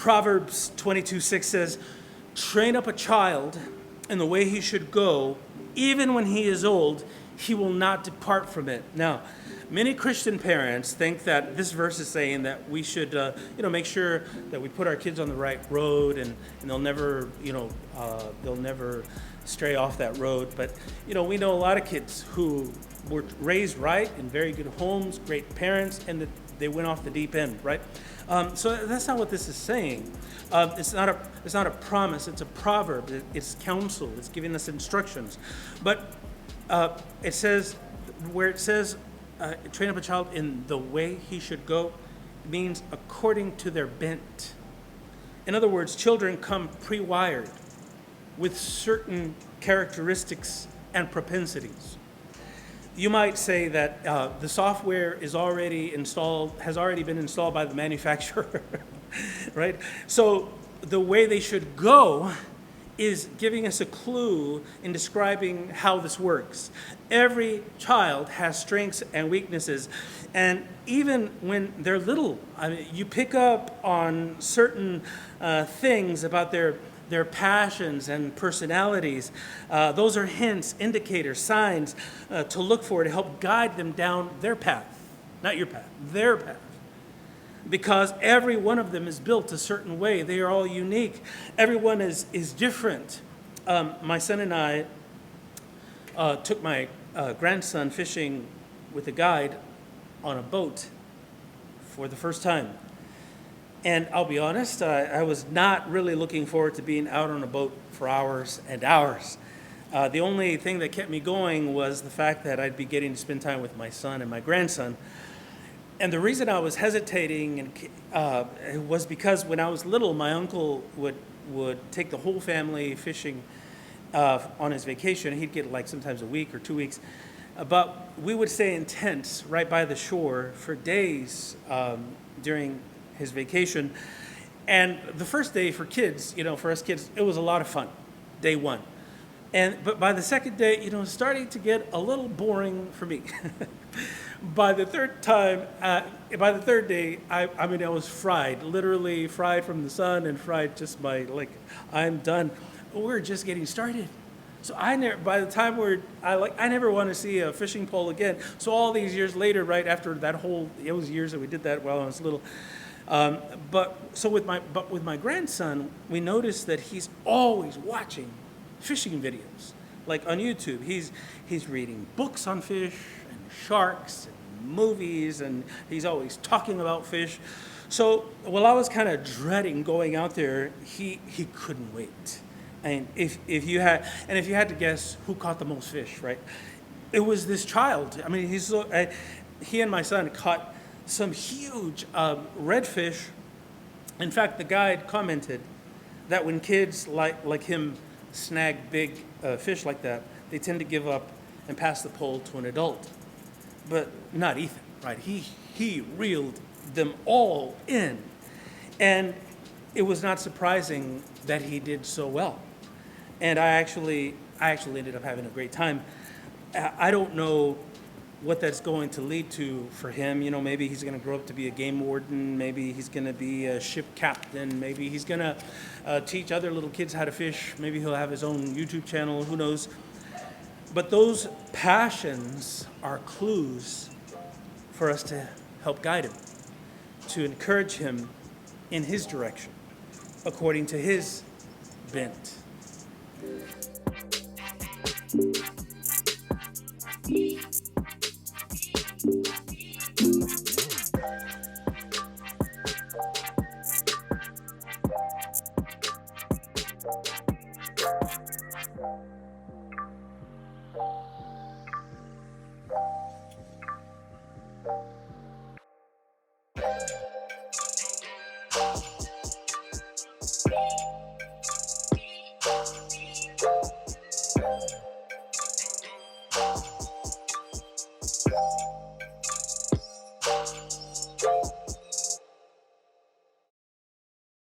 Proverbs 22:6 says, train up a child in the way he should go, even when he is old, he will not depart from it. Now, many Christian parents think that this verse is saying that we should, make sure that we put our kids on the right road, and they'll never, they'll never stray off that road. But, we know a lot of kids who were raised right in very good homes, great parents, and that they went off the deep end, right? So that's not what this is saying. It's not a promise. It's a proverb. It's counsel. It's giving us instructions. But it says, train up a child in the way he should go, means according to their bent. In other words, children come pre-wired with certain characteristics and propensities. You might say that the software has already been installed by the manufacturer, right? So the way they should go is giving us a clue in describing how this works. Every child has strengths and weaknesses, and even when they're little, you pick up on certain things about their passions and personalities. Those are hints, indicators, signs to look for to help guide them down their path. Not your path, their path. Because every one of them is built a certain way. They are all unique. Everyone is different. My son and I took my grandson fishing with a guide on a boat for the first time. And I'll be honest, I was not really looking forward to being out on a boat for hours and hours. The only thing that kept me going was the fact that I'd be getting to spend time with my son and my grandson. And the reason I was hesitating was because when I was little, my uncle would take the whole family fishing on his vacation. He'd get like sometimes a week or 2 weeks. But we would stay in tents right by the shore for days during his vacation. And the first day for kids, for us kids, it was a lot of fun, day one. But by the second day, it was starting to get a little boring for me. By the third day, I was fried, literally fried from the sun and fried I'm done. We're just getting started. So I never want to see a fishing pole again. So all these years later, right after it was years that we did that while I was little. But with my grandson, we noticed that he's always watching fishing videos, like on YouTube. He's reading books on fish and sharks and movies, and he's always talking about fish. So while I was kind of dreading going out there, he couldn't wait. And if you had to guess who caught the most fish, right? It was this child. He and my son caught some huge redfish. In fact, the guide commented that when kids like him snag big fish like that, they tend to give up and pass the pole to an adult. But not Ethan, right? He reeled them all in. And it was not surprising that he did so well. And I actually ended up having a great time. I don't know what that's going to lead to for him. Maybe he's going to grow up to be a game warden. Maybe he's going to be a ship captain. Maybe he's going to teach other little kids how to fish. Maybe he'll have his own YouTube channel. Who knows? But those passions are clues for us to help guide him, to encourage him in his direction, according to his bent.